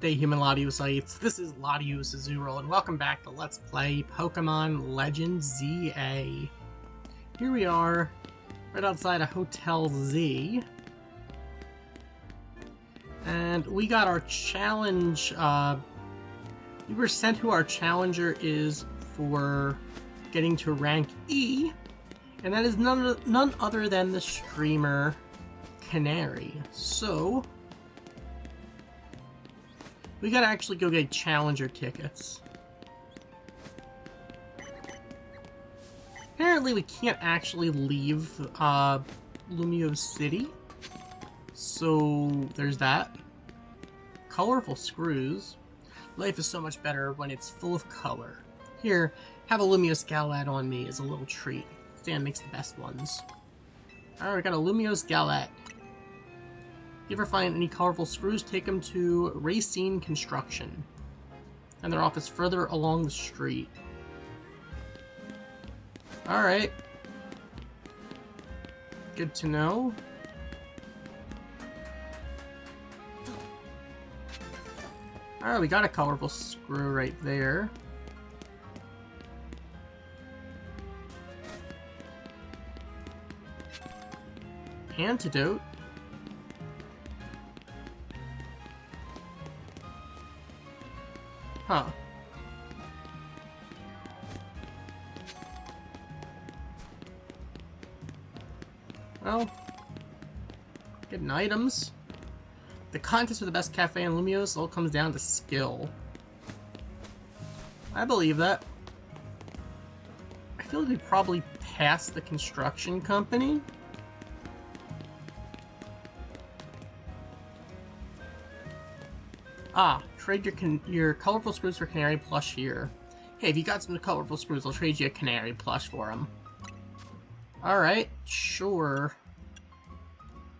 day, human Latiosites. This is LatiosAzurill, and welcome back to Let's Play Pokemon Legend ZA. Here we are, right outside a Hotel Z. And we got our challenge, we were sent who our challenger is for getting to rank E, and that is none other than the streamer Canary. So we gotta actually go get challenger tickets. Apparently we can't actually leave Lumio City, so there's that. Colorful screws. Life is so much better when it's full of color. Here, have a Lumiose Galette on me as a little treat. Stan makes the best ones. Alright, we got a Lumiose Galette. If you ever find any colorful screws, take them to Racine Construction. And their office further along the street. Alright. Good to know. Alright, we got a colorful screw right there. Antidote. Huh. Well, getting items. The contest for the best cafe in Lumiose all comes down to skill. I believe that. I feel like we probably passed the construction company. Ah, trade your colorful screws for Canary plush here. Hey, if you got some colorful screws, I'll trade you a Canary plush for them. Alright, sure.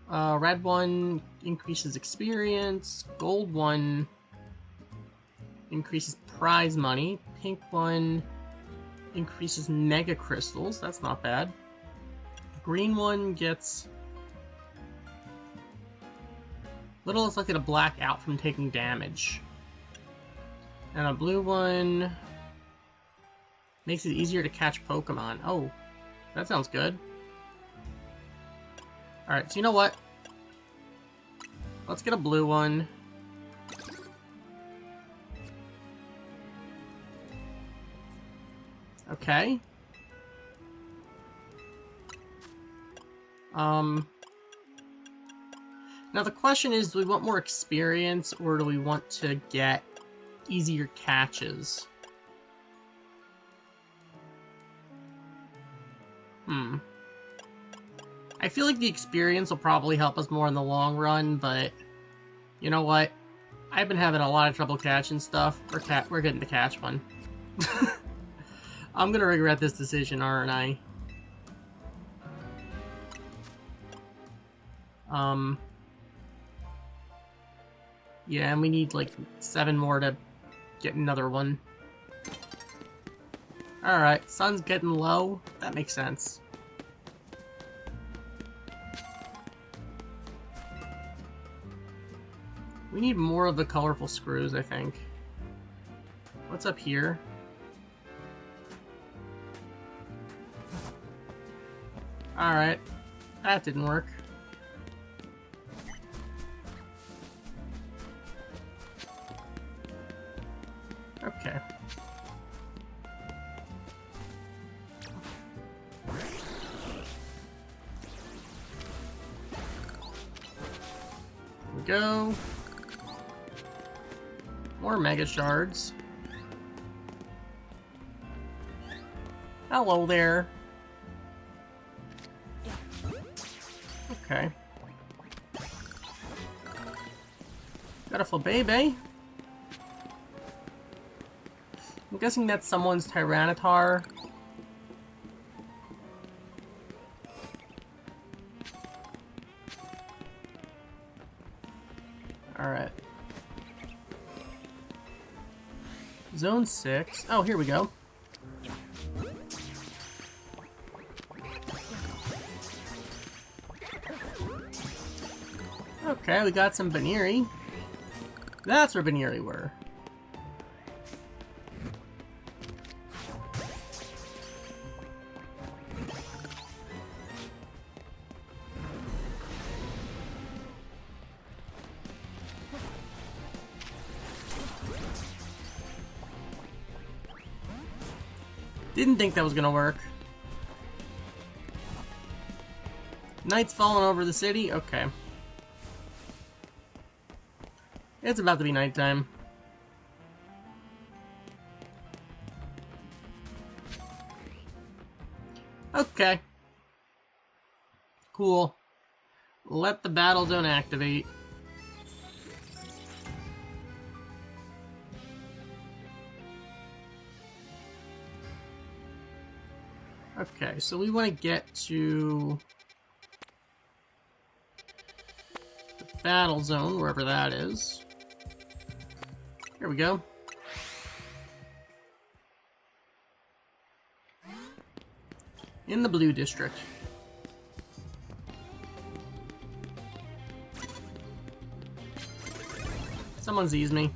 Red one increases experience. Gold one increases prize money. Pink one increases mega crystals. That's not bad. Green one gets little less likely to black out from taking damage. And a blue one makes it easier to catch Pokemon. Oh, that sounds good. Alright, so you know what? Let's get a blue one. Okay. Now the question is, do we want more experience, or do we want to get easier catches? I feel like the experience will probably help us more in the long run, but you know what? I've been having a lot of trouble catching stuff. We're getting to catch one. I'm gonna regret this decision, aren't I? Yeah, and we need like 7 more to get another one. Alright, sun's getting low. That makes sense. We need more of the colorful screws, I think. What's up here? Alright, that didn't work. Okay. Here we go. More Mega Shards. Hello there. Okay. Got a Flabébé. I'm guessing that's someone's Tyranitar. Alright. Zone 6. Oh, here we go. Okay, we got some Baniri. That's where Benieri were. Didn't think that was gonna work. Night's falling over the city? Okay. It's about to be nighttime. Okay. Cool. Let the battle zone activate. Okay, so we want to get to the battle zone, wherever that is. Here we go. In the blue district. Someone sees me.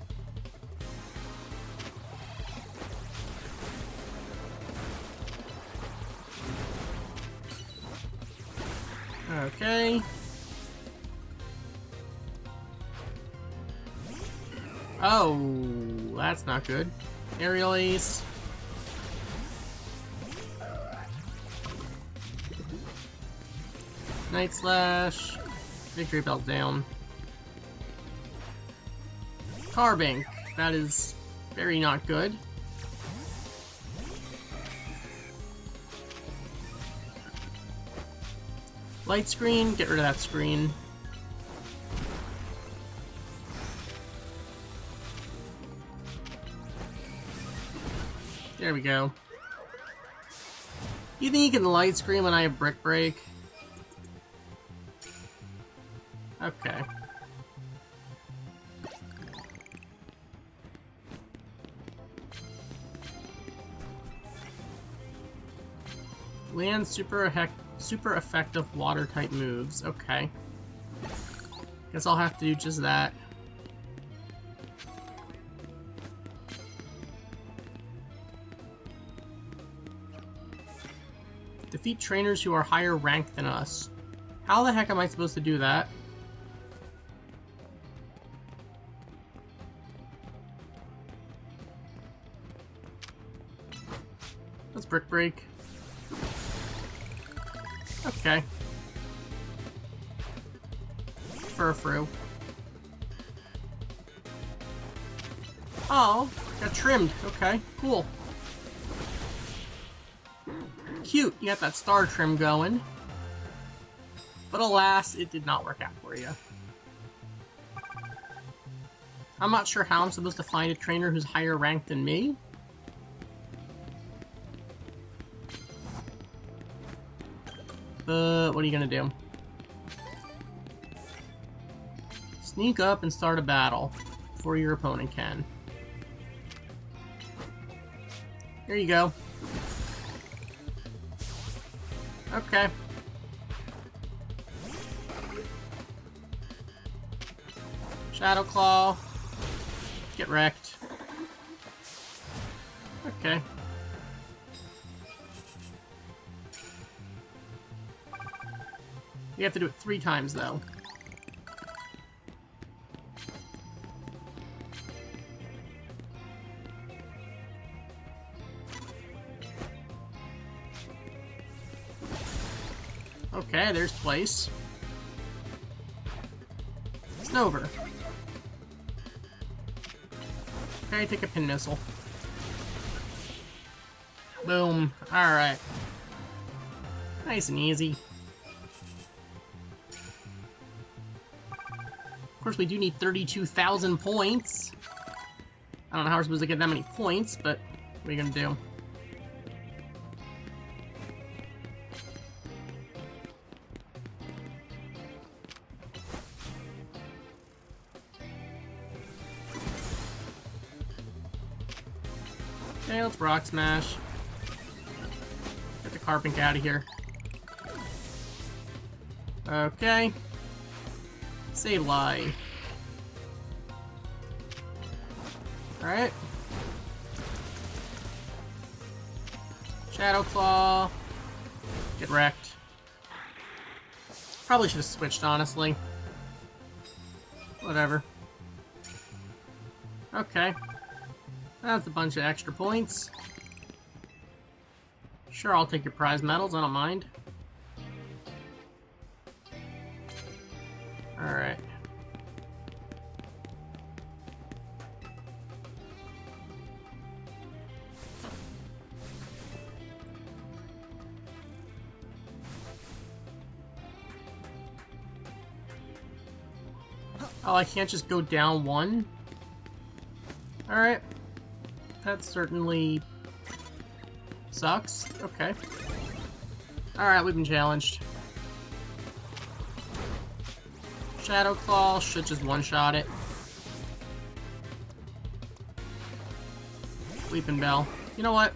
Okay. Oh, that's not good. Aerial ace. Night slash. Victory belt down. Carbink. That is very not good. Light screen, get rid of that screen. There we go. You think you can light screen when I have Brick Break? Okay. Land super effective water type moves. Okay. Guess I'll have to do just that. Defeat trainers who are higher ranked than us. How the heck am I supposed to do that? Let's Brick Break. Okay. Furfru. Oh, got trimmed. Okay, cool. Cute, you got that star trim going. But alas, it did not work out for you. I'm not sure how I'm supposed to find a trainer who's higher ranked than me. What are you gonna do? Sneak up and start a battle before your opponent can. Here you go. Okay. Shadow Claw. Get wrecked. Okay. You have to do it 3 times, though. Okay, there's twice. Snover. Okay, take a pin missile. Boom. Alright. Nice and easy. Of course, we do need 32,000 points. I don't know how we're supposed to get that many points, but what are you gonna do? Okay, let's Rock Smash. Get the Carbink out of here. Okay. Sableye. Alright. Shadow Claw. Get wrecked. Probably should have switched, honestly. Whatever. Okay. That's a bunch of extra points. Sure, I'll take your prize medals, I don't mind. Alright. Oh, I can't just go down one? Alright. That certainly sucks. Okay. Alright, we've been challenged. Shadow Claw should just one-shot it. Weeping Bell. You know what?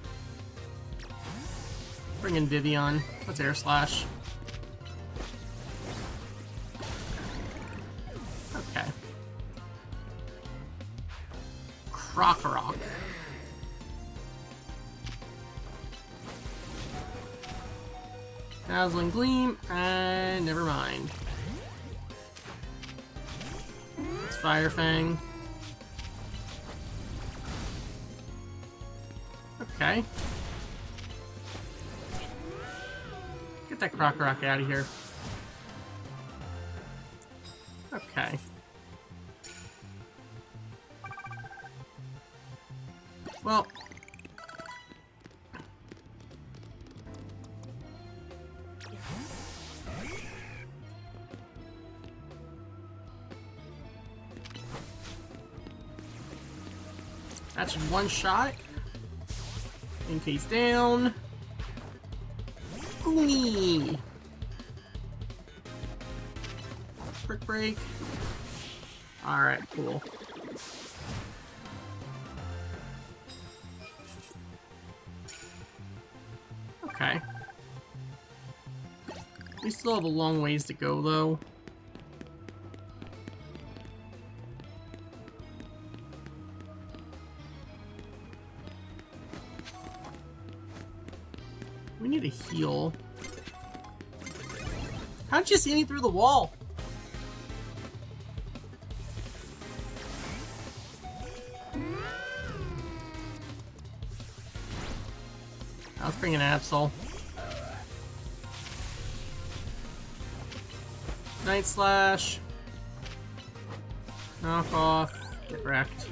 Bring in Vivian. Let's Air Slash. Okay. Krokorok. Dazzling Gleam, and never mind. It's Fire Fang. Okay. Get that Krokorok out of here. Okay. Well. That's one shot. In case down. Ooh. Brick break. Alright, cool. Okay. We still have a long ways to go, though. We need a heal. How'd you see me through the wall? Let's bring an Absol. Night Slash. Knock off. Get wrecked.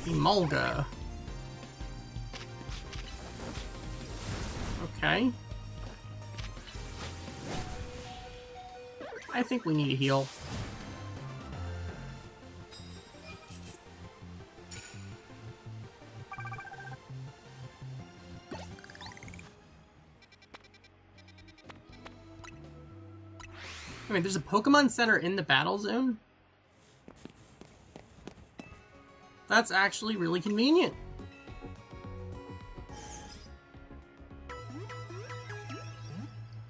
Emolga. Okay. I think we need a heal. I mean, there's a Pokemon Center in the battle zone? That's actually really convenient.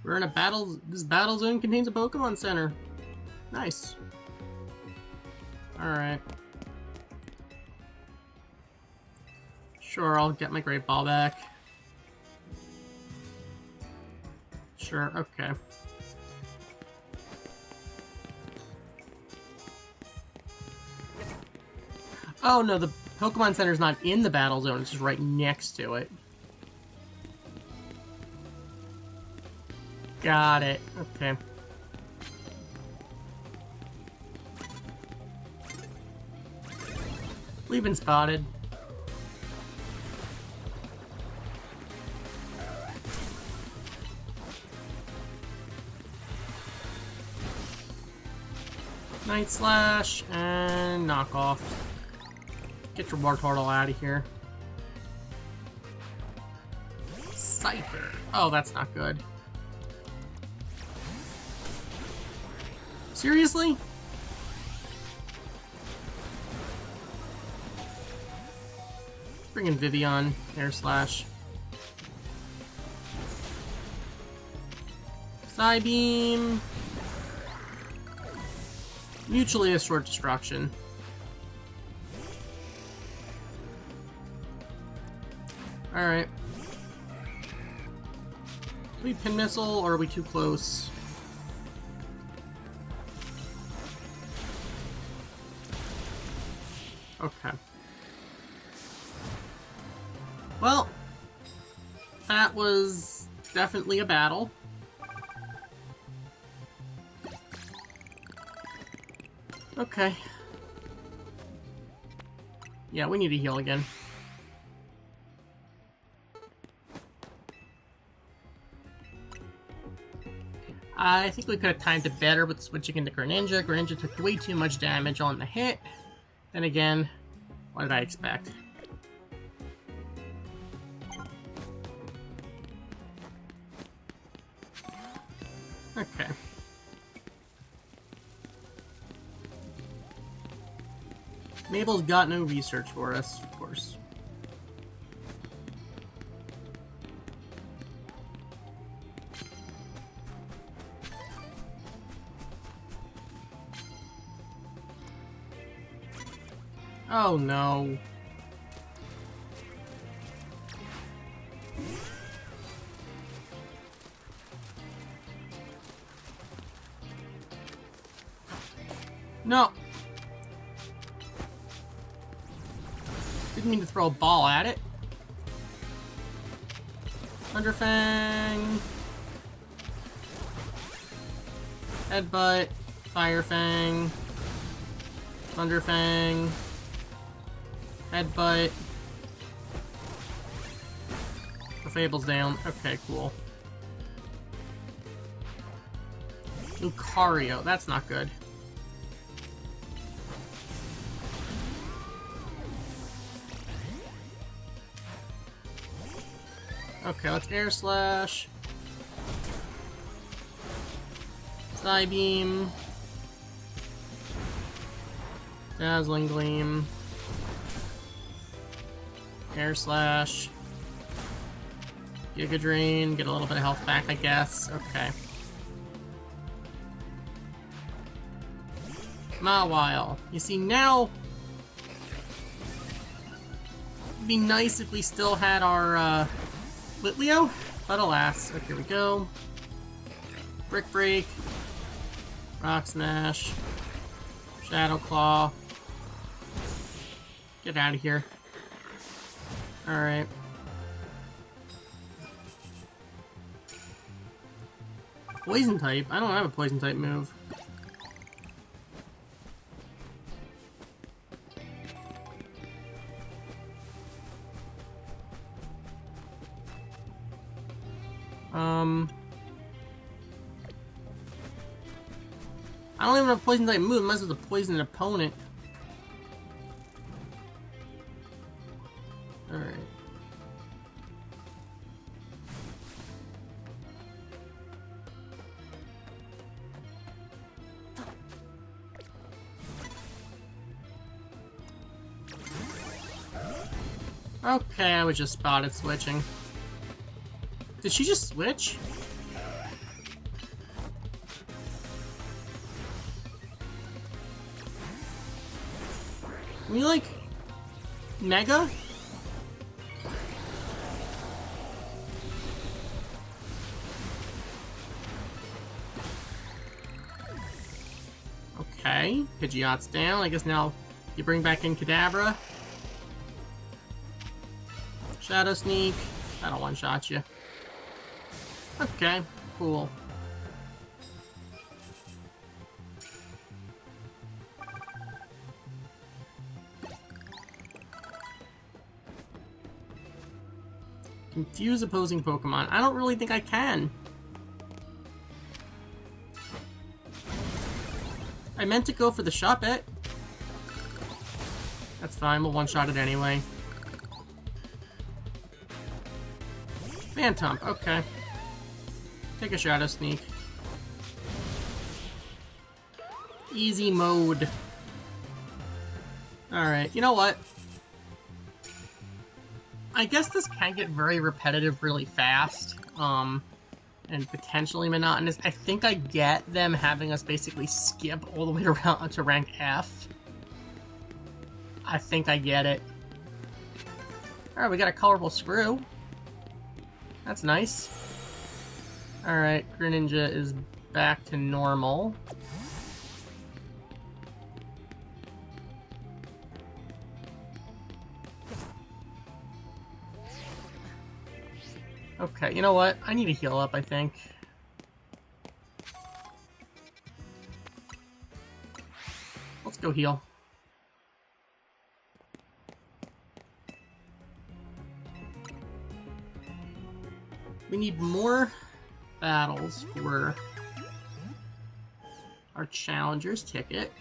We're in a battle. This battle zone contains a Pokemon Center. Nice. Alright. Sure, I'll get my Great Ball back. Sure, okay. Oh no, the Pokemon Center's not in the battle zone, it's just right next to it. Got it. Okay. We've been spotted. Night Slash and knock off. Get your Wartortle out of here. Cypher. Oh, that's not good. Seriously? Bring in Vivian, Air Slash. Psybeam. Mutually assured destruction. Alright. Can we pin missile, or are we too close? Okay. Well, that was definitely a battle. Okay. Yeah, we need to heal again. I think we could have timed it better with switching into Greninja. Greninja took way too much damage on the hit. Then again, what did I expect? Okay. Mabel's got no research for us, of course. Oh no. No. Didn't mean to throw a ball at it. Thunderfang. Headbutt. Firefang. Thunderfang. Headbutt. The Fable's down. Okay, cool. Lucario. That's not good. Okay, let's Air Slash. Psybeam. Dazzling Gleam. Air Slash. Giga Drain. Get a little bit of health back, I guess. Okay. Mawile. You see, now it'd be nice if we still had our Litleo, but alas. Okay, here we go. Brick Break. Rock Smash. Shadow Claw. Get out of here. Alright. Poison type? I don't have a poison type move. I don't even have a poison type move unless it's a poisoned opponent. Alright. Okay, I was just spotted switching. Did she just switch? Can we, like, Mega? Okay, Pidgeot's down. I guess now you bring back in Kadabra. Shadow Sneak. That'll one-shot you. Okay, cool. Confuse opposing Pokemon. I don't really think I can. I meant to go for the shot bet. That's fine, we'll one-shot it anyway. Phantom, okay. Take a Shadow Sneak. Easy mode. Alright, you know what? I guess this can get very repetitive really fast. and potentially monotonous. I think I get them having us basically skip all the way around to rank F. I think I get it. Alright, we got a colorful screw. That's nice. Alright, Greninja is back to normal. Okay, you know what? I need to heal up, I think. Let's go heal. We need more battles for our Challenger's ticket.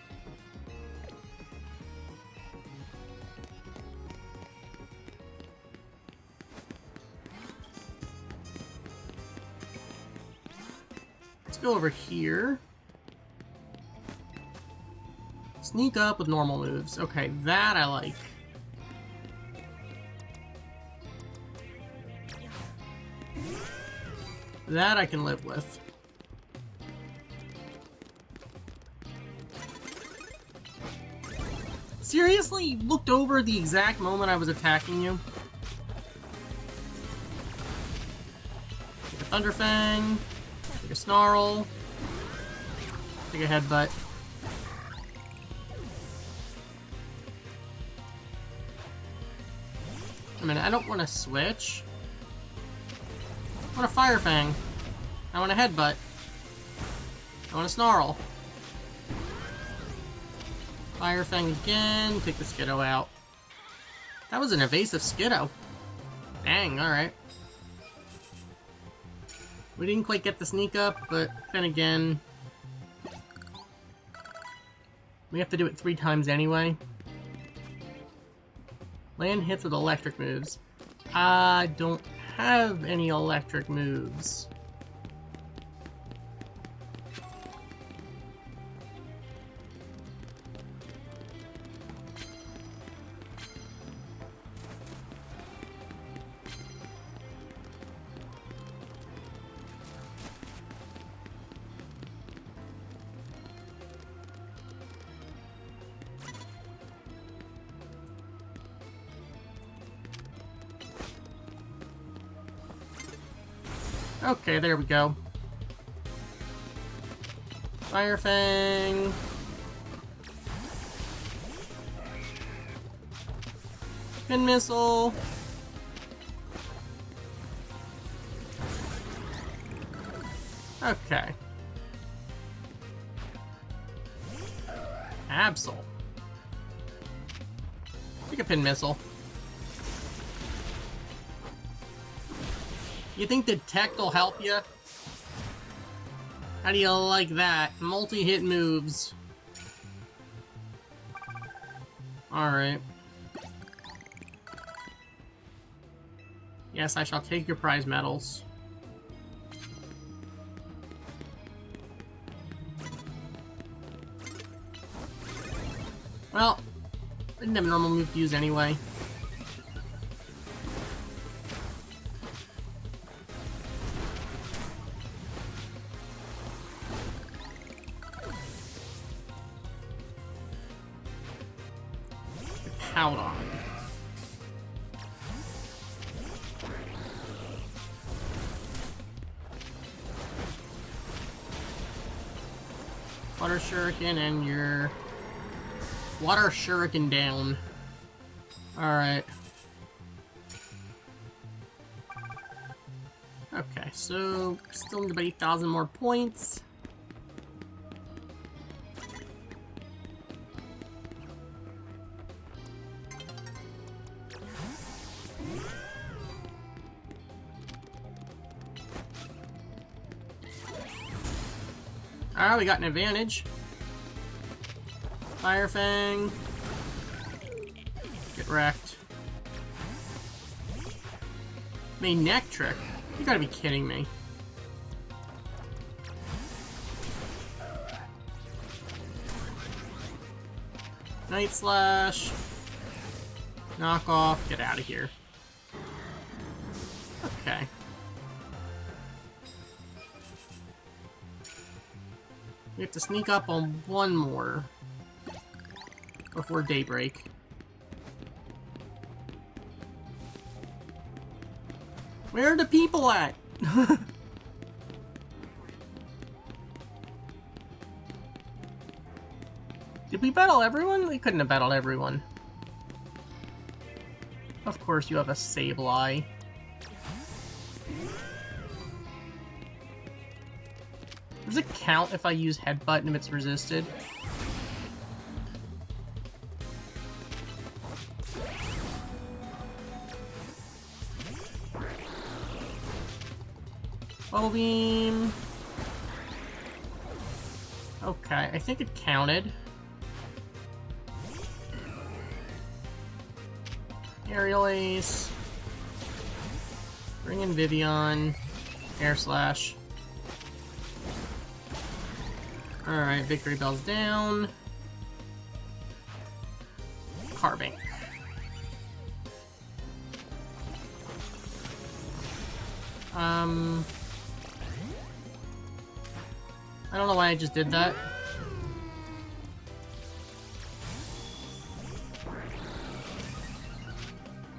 Let's go over here. Sneak up with normal moves. Okay, that I like. That I can live with. Seriously? You looked over the exact moment I was attacking you? Take a Thunder Fang. Take a Snarl. Take a Headbutt. Wait a minute, I don't want to switch. I want a Fire Fang. I want a Headbutt. I want a Snarl. Fire Fang again. Take the Skiddo out. That was an evasive Skiddo. Dang, alright. We didn't quite get the sneak up, but then again, we have to do it 3 times anyway. Land hits with electric moves. I don't have any electric moves. Okay, there we go. Fire Fang. Pin Missile. Okay. Absol. Take a Pin Missile. You think Detect will help you? How do you like that? Multi-hit moves. Alright. Yes, I shall take your prize medals. Well, I didn't have a normal move to use anyway. Pout on. Water Shuriken and your Water Shuriken down. Alright. Okay, so still need about 8,000 more points. Alright, we got an advantage. Fire Fang. Get wrecked. Main neck trick? You gotta be kidding me. Night Slash. Knock off. Get out of here. Okay. We have to sneak up on one more before daybreak. Where are the people at? Did we battle everyone? We couldn't have battled everyone. Of course you have a Sableye. Does it count if I use Headbutt and if it's resisted? Bubble Beam. Okay, I think it counted. Aerial Ace. Bring in Vivian. Air Slash. Alright, Victory Bell's down. Carving. I don't know why I just did that.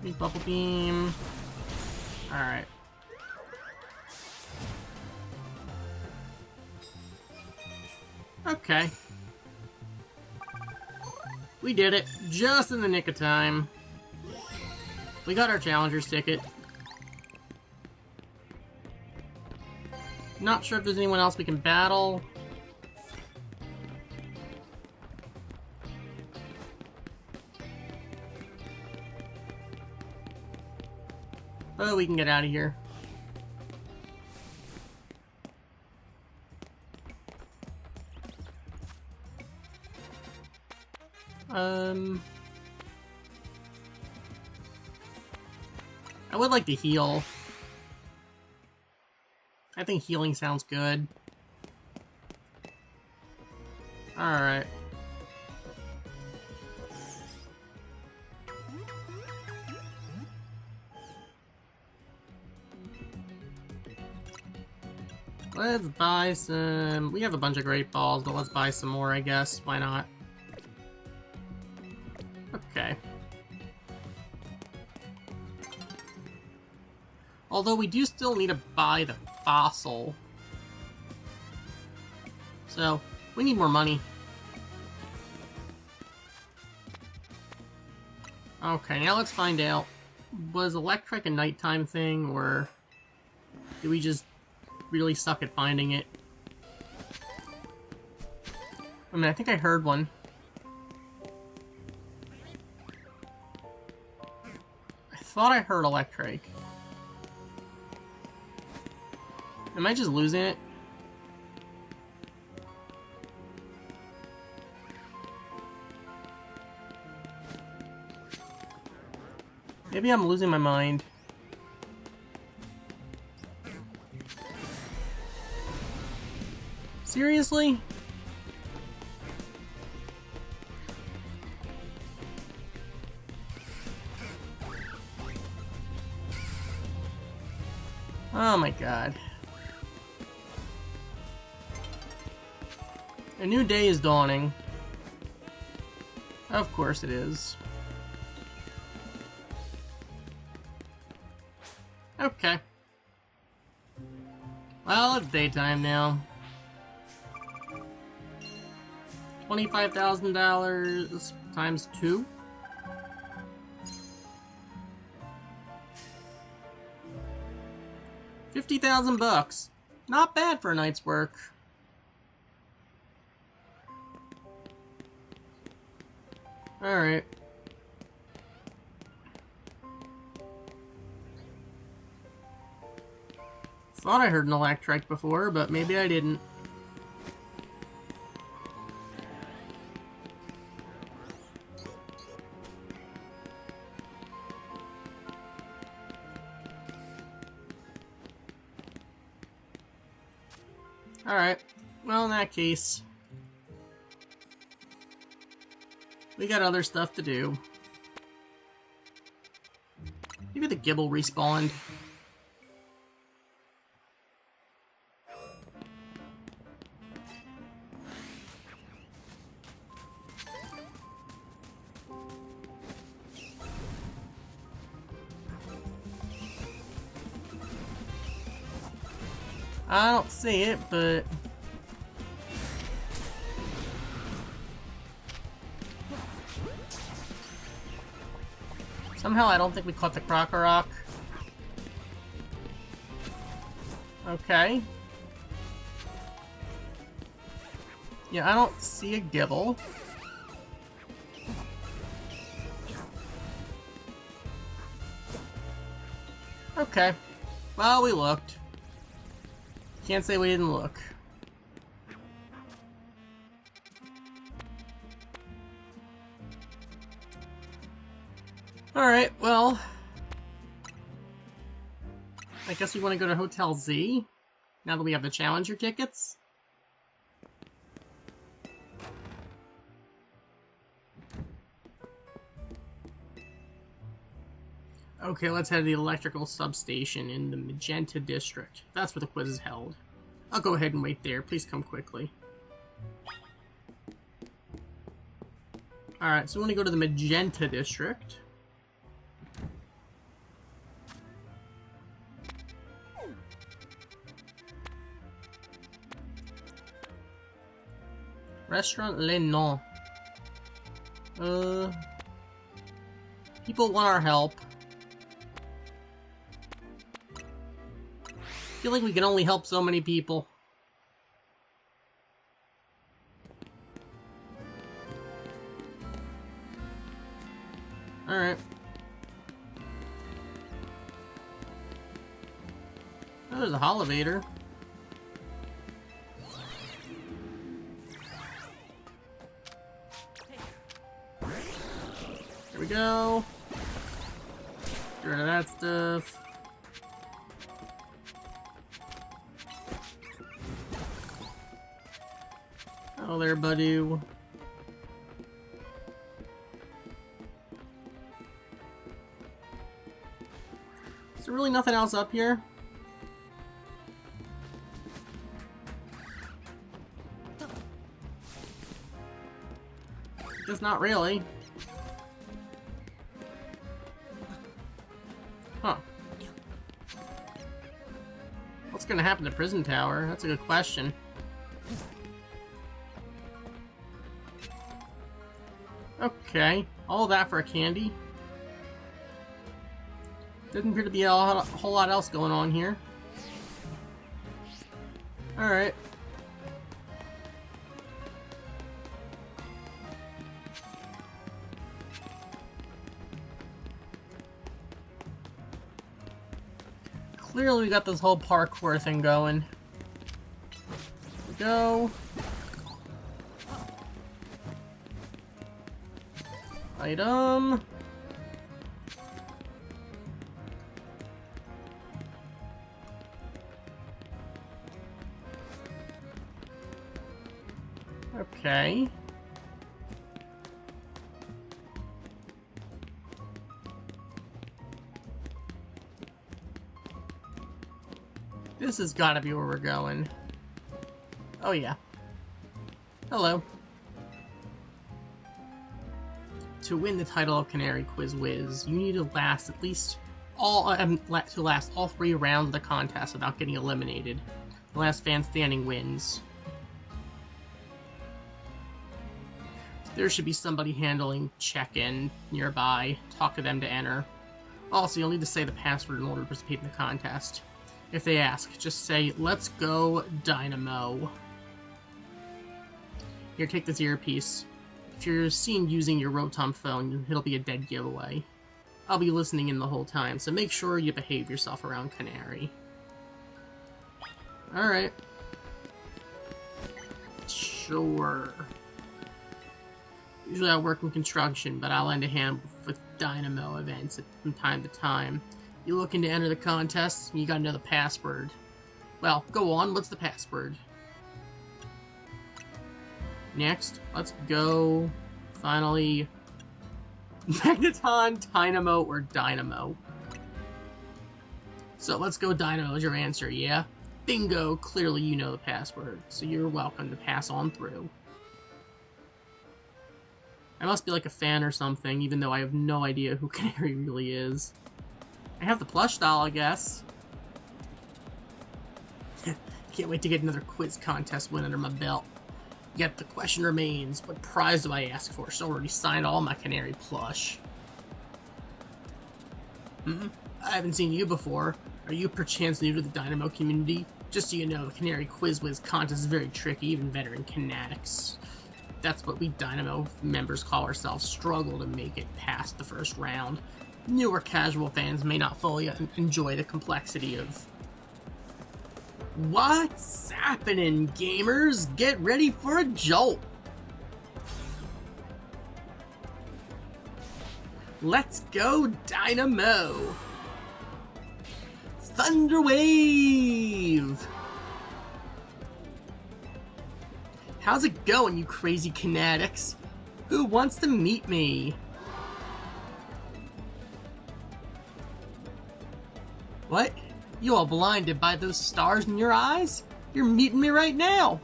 Big Bubble Beam. Alright. Okay. We did it, just in the nick of time. We got our Challenger's ticket. Not sure if there's anyone else we can battle. But we can get out of here. I would like to heal. I think healing sounds good. Alright. Let's buy some... We have a bunch of great balls, but let's buy some more, I guess. Why not? Okay. Although we do still need to buy the fossil. So, we need more money. Okay, now let's find out. Was Electric a nighttime thing, or did we just really suck at finding it? I mean, I think I heard one. I thought I heard Electric. Am I just losing it? Maybe I'm losing my mind. Seriously? Oh my god. A new day is dawning. Of course it is. Okay. Well, it's daytime now. $25,000 times 2. $50,000. Not bad for a night's work. Alright. Thought I heard an Electric before, but maybe I didn't. Alright. Well, in that case, we got other stuff to do. Maybe the Gibble respawned. I don't see it, but... Somehow I don't think we caught the Krokorok. Okay. Yeah, I don't see a Gibble. Okay. Well, we looked. Can't say we didn't look. Alright, well... I guess we want to go to Hotel Z, now that we have the Challenger tickets. Okay, let's head to the electrical substation in the Magenta District. That's where the quiz is held. I'll go ahead and wait there. Please come quickly. Alright, so we want to go to the Magenta District. Restaurant Le Non. People want our help. I feel like we can only help so many people. Alright. Oh, there's a Holovator. Here we go. Get rid of that stuff. Oh, there, buddy. Is there really nothing else up here? Just not really. Huh. What's gonna happen to Prison Tower? That's a good question. Okay, all that for a candy. Doesn't appear to be a whole lot else going on here. Alright. Clearly we got this whole parkour thing going. Here we go. Item. Okay. This has got to be where we're going. Oh yeah. Hello. To win the title of Canary Quiz Whiz, you need to last at least all 3 rounds of the contest without getting eliminated. The last fan standing wins. There should be somebody handling check-in nearby. Talk to them to enter. Also, you'll need to say the password in order to participate in the contest. If they ask, just say, "Let's go, Dynamo." Here, take this earpiece. If you're seen using your Rotom phone, it'll be a dead giveaway. I'll be listening in the whole time, so make sure you behave yourself around Canary. Alright. Sure. Usually I work in construction, but I'll lend a hand with Dynamo events from time to time. You looking to enter the contest, you gotta know the password. Well, go on, what's the password? Next, let's go, finally, Magneton, Dynamo, or Dynamo. So let's go Dynamo is your answer, yeah? Bingo, clearly you know the password, so you're welcome to pass on through. I must be like a fan or something, even though I have no idea who Canary really is. I have the plush doll, I guess. can't wait to get another quiz contest win under my belt. Yet the question remains, what prize do I ask for? So I already signed all my canary plush. I haven't seen you before. Are you perchance new to the Dynamo community? Just so you know, the Canary Quiz Whiz contest is very tricky, even veteran Canatics. That's what we Dynamo members call ourselves, struggle to make it past the first round. Newer casual fans may not fully enjoy the complexity of... What's happening, gamers? Get ready for a jolt! Let's go, Dynamo! Thunder Wave! How's it going, you crazy Canatics? Who wants to meet me? What? You all blinded by those stars in your eyes? You're meeting me right now!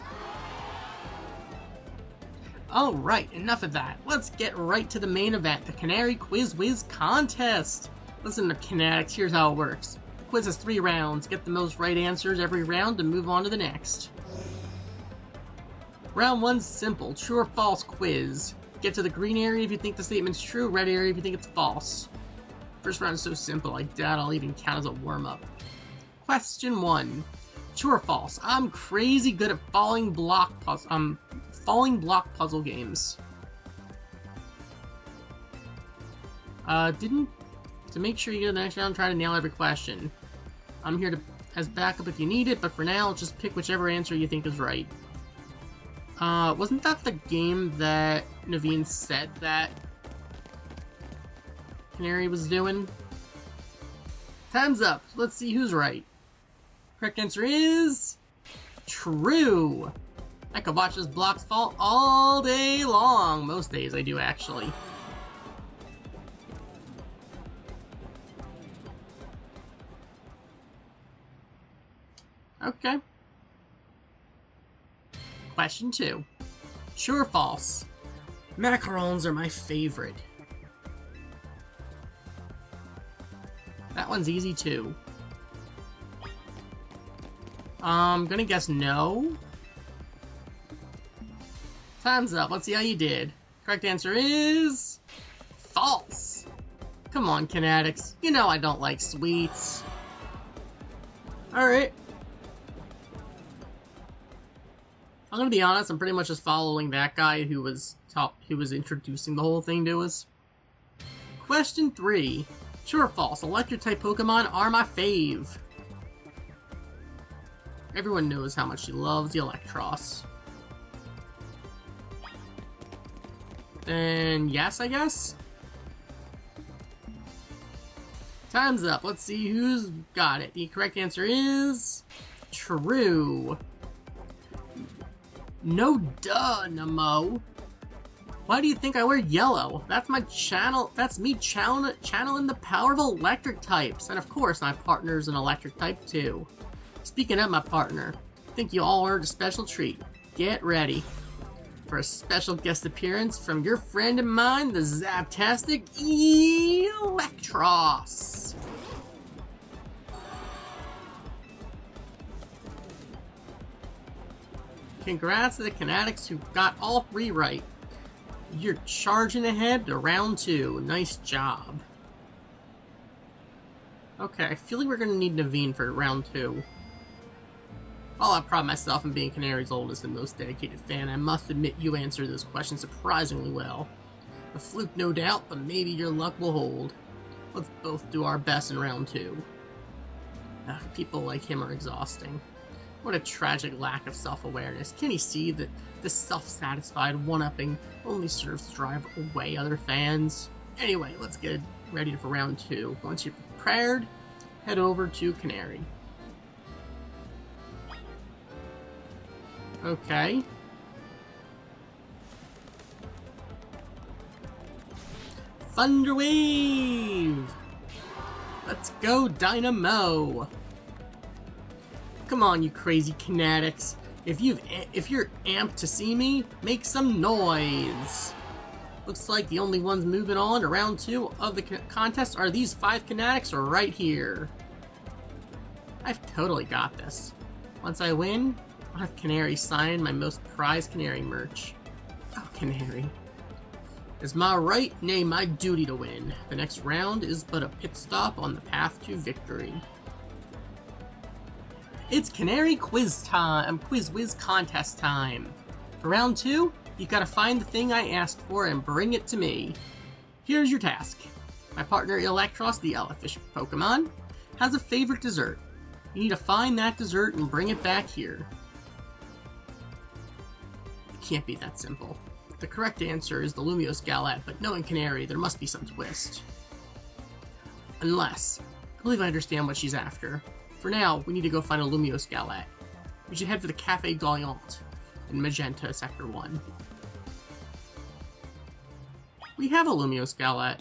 Alright, enough of that. Let's get right to the main event, the Canary Quiz Whiz contest! Listen to Canatics, here's how it works. The quiz has 3 rounds. Get the most right answers every round to move on to the next. Round 1's simple, true or false quiz. Get to the green area if you think the statement's true, red area if you think it's false. First round is so simple, I doubt I'll even count as a warm-up. Question 1. True or false? I'm crazy good at falling block puzzle games. To make sure you get to the next round, try to nail every question. I'm here as backup if you need it, but for now, just pick whichever answer you think is right. Wasn't that the game that Naveen said that Canary was doing? Time's up. Let's see who's right. Correct answer is... true! I could watch those blocks fall all day long. Most days I do, actually. Okay. Question 2. True or false? Macarons are my favorite. That one's easy too. I'm gonna guess no. Time's up. Let's see how you did. Correct answer is... false. Come on, Canatics. You know I don't like sweets. Alright. I'm gonna be honest, I'm pretty much just following that guy who was introducing the whole thing to us. Question 3. True or false? Electric-type Pokemon are my fave. Everyone knows how much she loves the Electros. Then yes, I guess? Time's up. Let's see who's got it. The correct answer is... true. No duh, Namo. Why do you think I wear yellow? That's my channel. That's me channeling the power of electric types. And of course, my partner's an electric type too. Speaking of my partner, I think you all earned a special treat. Get ready for a special guest appearance from your friend of mine, the Zaptastic Electros. Congrats to the Canatics who got all 3 right. You're charging ahead to round 2. Nice job. Okay, I feel like we're gonna need Naveen for round 2. While I pride myself in being Canary's oldest and most dedicated fan, I must admit you answered this question surprisingly well. A fluke, no doubt, but maybe your luck will hold. Let's both do our best in round 2. People like him are exhausting. What a tragic lack of self-awareness. Can he see that this self-satisfied one-upping only serves to drive away other fans? Anyway, let's get ready for round 2. Once you're prepared, head over to Canary. Okay. Thunder Wave! Let's go, Dynamo! Come on, you crazy Canatics. If you're amped to see me, make some noise. Looks like the only ones moving on to round 2 of the contest are these 5 Canatics right here. I've totally got this. Once I win, I'll have Canary sign my most prized Canary merch. Oh, Canary. It's my right, nay, my duty to win. The next round is but a pit stop on the path to victory. It's Canary quiz time, Quiz Whiz contest time. For round 2, you gotta find the thing I asked for and bring it to me. Here's your task. My partner Electros, the Elefish Pokemon, has a favorite dessert. You need to find that dessert and bring it back here. It can't be that simple. The correct answer is the Lumiose Galette, but knowing Canary, there must be some twist. Unless, I believe I understand what she's after. For now, we need to go find a Lumiose Galette. We should head for the Café Galant in Magenta Sector 1. We have a Lumiose Galette.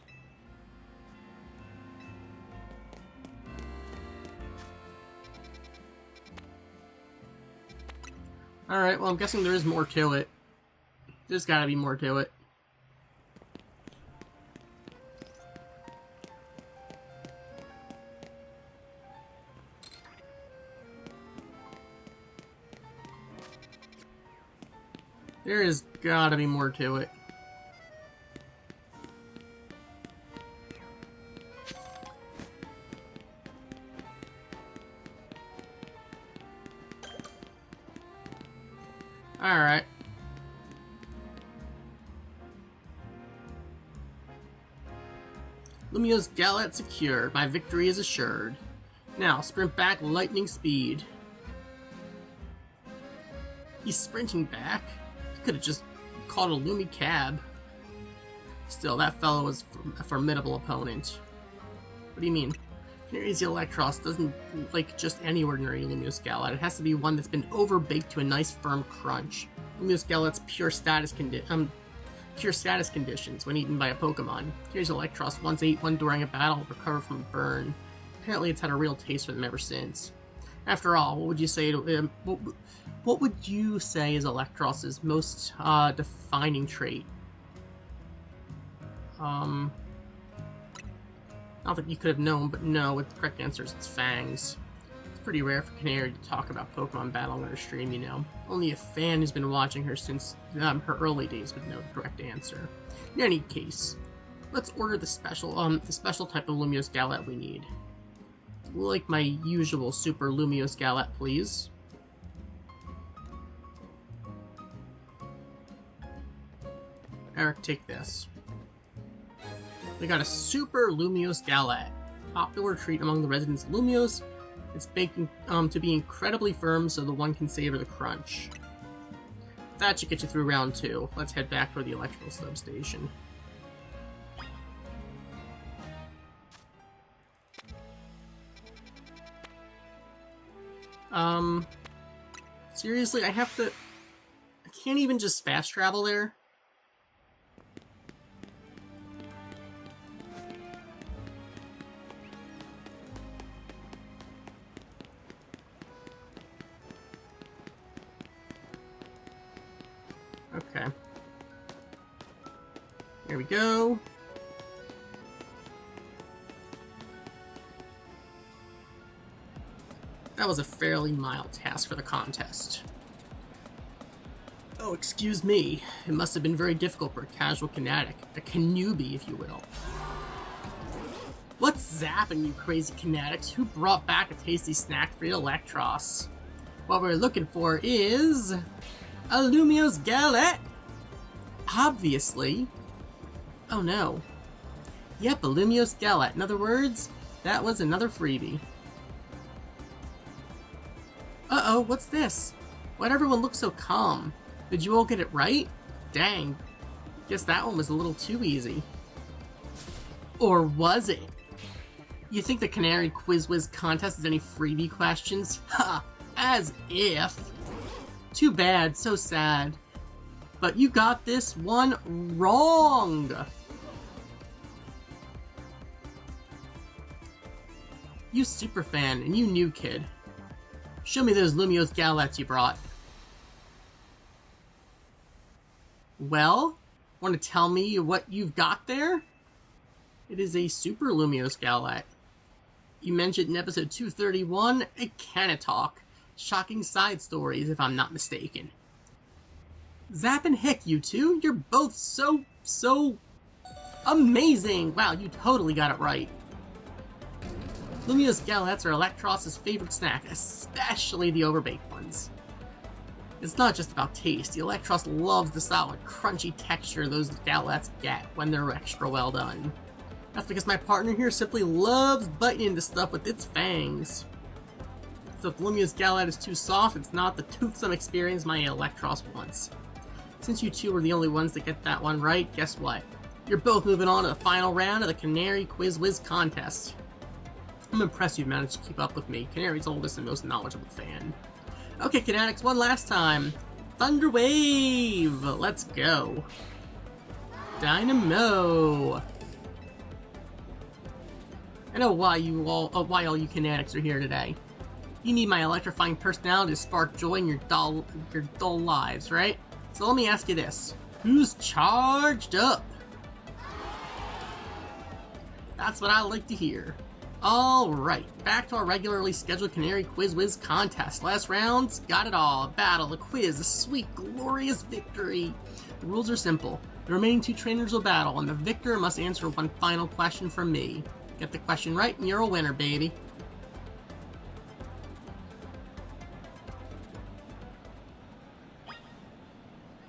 Alright, well I'm guessing there is more to it. There's gotta be more to it. There is gotta be more to it. Alright. Lumiose Galette secured. My victory is assured. Now, sprint back lightning speed. He's sprinting back? He could have just called a Lumi cab. Still, that fellow was a formidable opponent. What do you mean? Canary's Electros doesn't like just any ordinary Lumiose Galette. It has to be one that's been overbaked to a nice firm crunch. Lumiose Galette's pure status conditions when eaten by a Pokemon. Canary's Electros once ate one during a battle, recovered from a burn. Apparently it's had a real taste for them ever since. After all, what would you say to what would you say is Electros's most defining trait? Not that you could have known, but no, with the correct answer is its fangs. It's pretty rare for Canary to talk about Pokemon battling on her stream, you know. Only a fan who's been watching her since her early days would know the correct answer. In any case, let's order the special type of Lumiose Galette we need. Like my usual Super Lumiose Galette, please. Eric, take this. We got a Super Lumiose Galette. Popular treat among the residents of Lumiose. It's baked to be incredibly firm so the one can savor the crunch. That should get you through round 2. Let's head back toward the electrical substation. Seriously, I can't even just fast travel there? Okay. Here we go. That was a fairly mild task for the contest. Oh, excuse me. It must have been very difficult for a casual Kinetic. A Canooby, if you will. What's zapping, you crazy Kinetics? Who brought back a tasty snack for your Electros? What we're looking for is a Lumiose Galette! Obviously. Oh no. Yep, a Lumiose Galette. In other words, that was another freebie. Uh-oh, what's this? Why'd everyone look so calm? Did you all get it right? Dang. Guess that one was a little too easy. Or was it? You think the Canary Quiz Whiz contest has any freebie questions? Ha! As if! Too bad, so sad. But you got this one wrong! You superfan, and you new kid. Show me those Lumiose Galettes you brought. Well, want to tell me what you've got there? It is a Super Lumiose Galette. You mentioned in episode 231, a Canatalk. Shocking side stories, if I'm not mistaken. Zap and Hick, you two, you're both so amazing! Wow, you totally got it right. Lumiose galettes are Electros' favorite snack, especially the overbaked ones. It's not just about taste. The Electros loves the solid, crunchy texture those galettes get when they're extra well done. That's because my partner here simply loves biting into stuff with its fangs. So if the Lumiose galette is too soft, it's not the toothsome experience my Electros wants. Since you two were the only ones that get that one right, guess what? You're both moving on to the final round of the Canary Quiz Whiz contest. I'm impressed you've managed to keep up with me, Canary's oldest and most knowledgeable fan. Okay, Kinetics, one last time. Thunder Wave! Let's go. Dynamo! I know why all you Kinetics are here today. You need my electrifying personality to spark joy in your dull lives, right? So let me ask you this. Who's charged up? That's what I like to hear. Alright, back to our regularly scheduled Canary Quiz Whiz contest. Last round's got it all. A battle, a quiz, a sweet, glorious victory. The rules are simple. The remaining two trainers will battle, and the victor must answer one final question from me. Get the question right, and you're a winner, baby.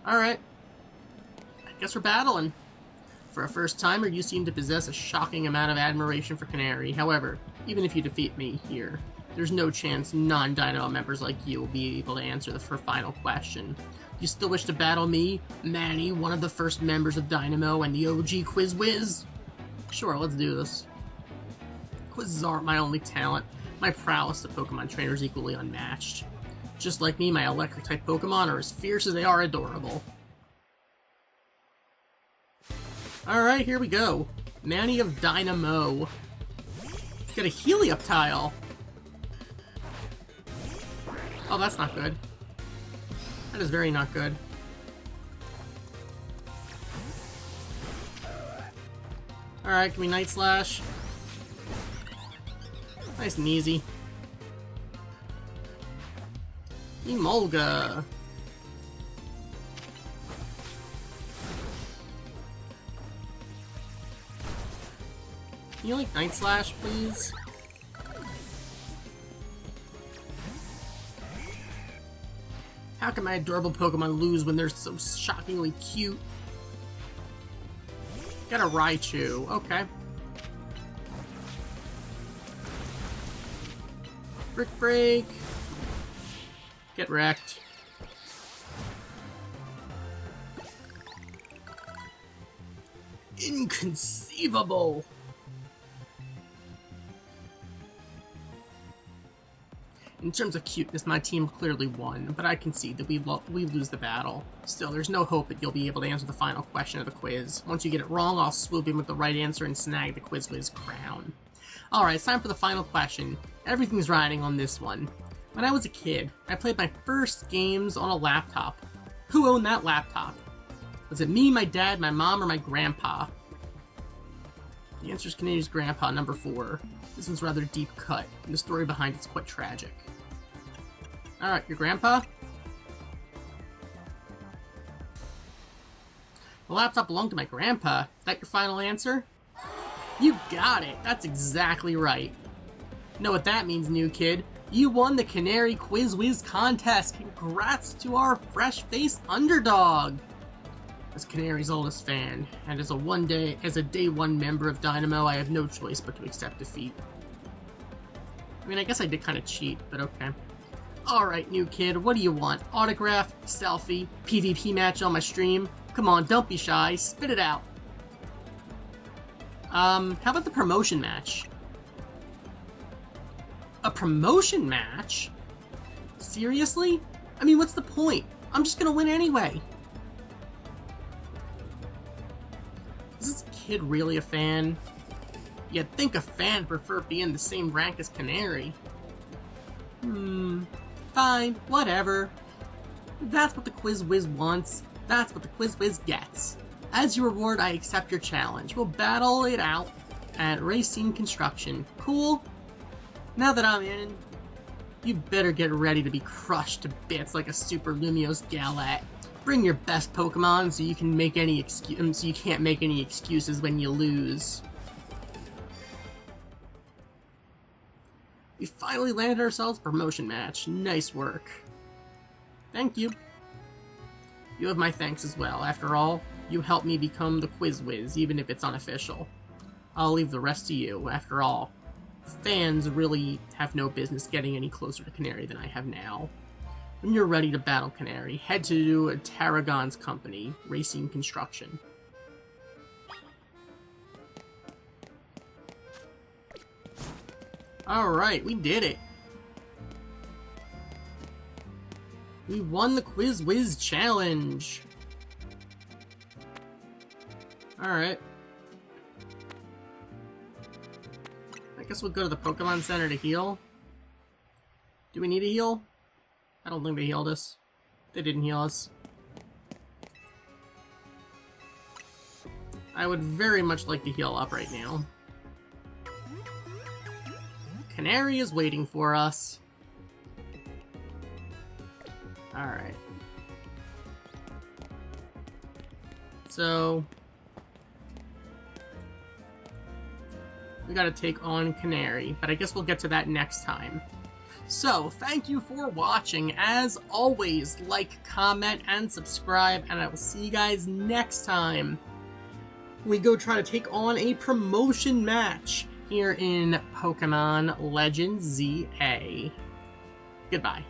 Alright. I guess we're battling. For a first-timer, you seem to possess a shocking amount of admiration for Canary. However, even if you defeat me here, there's no chance non-Dynamo members like you will be able to answer the final question. You still wish to battle me, Manny, one of the first members of Dynamo and the OG Quiz Whiz? Sure, let's do this. Quizzes aren't my only talent. My prowess to Pokemon trainers is equally unmatched. Just like me, my Electric-type Pokemon are as fierce as they are adorable. Alright, here we go. Manny of Dynamo. Got a Helioptile. Oh, that's not good. That is very not good. Alright, give me Night Slash. Nice and easy. Emolga. Can you like Night Slash, please? How can my adorable Pokemon lose when they're so shockingly cute? Got a Raichu, okay. Brick Break. Get wrecked. Inconceivable! In terms of cuteness, my team clearly won, but I concede that we lose the battle. Still, there's no hope that you'll be able to answer the final question of the quiz. Once you get it wrong, I'll swoop in with the right answer and snag the Quiz Whiz crown. Alright, it's time for the final question. Everything's riding on this one. When I was a kid, I played my first games on a laptop. Who owned that laptop? Was it me, my dad, my mom, or my grandpa? The answer is Canadian's grandpa, number 4. This one's rather deep cut, and the story behind it's quite tragic. Alright, your grandpa? The laptop belonged to my grandpa. Is that your final answer? You got it! That's exactly right. Know what that means, new kid? You won the Canary Quiz Whiz contest! Congrats to our fresh-faced underdog! As Canary's oldest fan, and as a day one member of Dynamo, I have no choice but to accept defeat. I mean, I guess I did kind of cheat, but okay. Alright, new kid, what do you want? Autograph, selfie, PvP match on my stream? Come on, don't be shy, spit it out. How about the promotion match? A promotion match? Seriously? I mean, what's the point? I'm just gonna win anyway. Is this kid really a fan? You'd think a fan preferred being the same rank as Canary. Fine, whatever. If that's what the Quiz Whiz wants, that's what the Quiz Whiz gets. As your reward, I accept your challenge. We'll battle it out at Racine Construction. Cool? Now that I'm in, You better get ready to be crushed to bits like a Super Lumiose Galette. Bring your best Pokemon so you can make any so you can't make any excuses when you lose. We finally landed ourselves a promotion match. Nice work. Thank you. You have my thanks as well. After all, you helped me become the Whiz, even if it's unofficial. I'll leave the rest to you. After all, fans really have no business getting any closer to Canary than I have now. When you're ready to battle Canary, head to Tarragon's company, Racing Construction. Alright, we did it. We won the Whiz challenge. Alright. I guess we'll go to the Pokemon Center to heal. Do we need a heal? I don't think they healed us. They didn't heal us. I would very much like to heal up right now. Canary is waiting for us. Alright. So we gotta take on Canary, but I guess we'll get to that next time. So, thank you for watching. As always, like, comment, and subscribe, and I will see you guys next time. We go try to take on a promotion match here in Pokemon Legends ZA. Goodbye.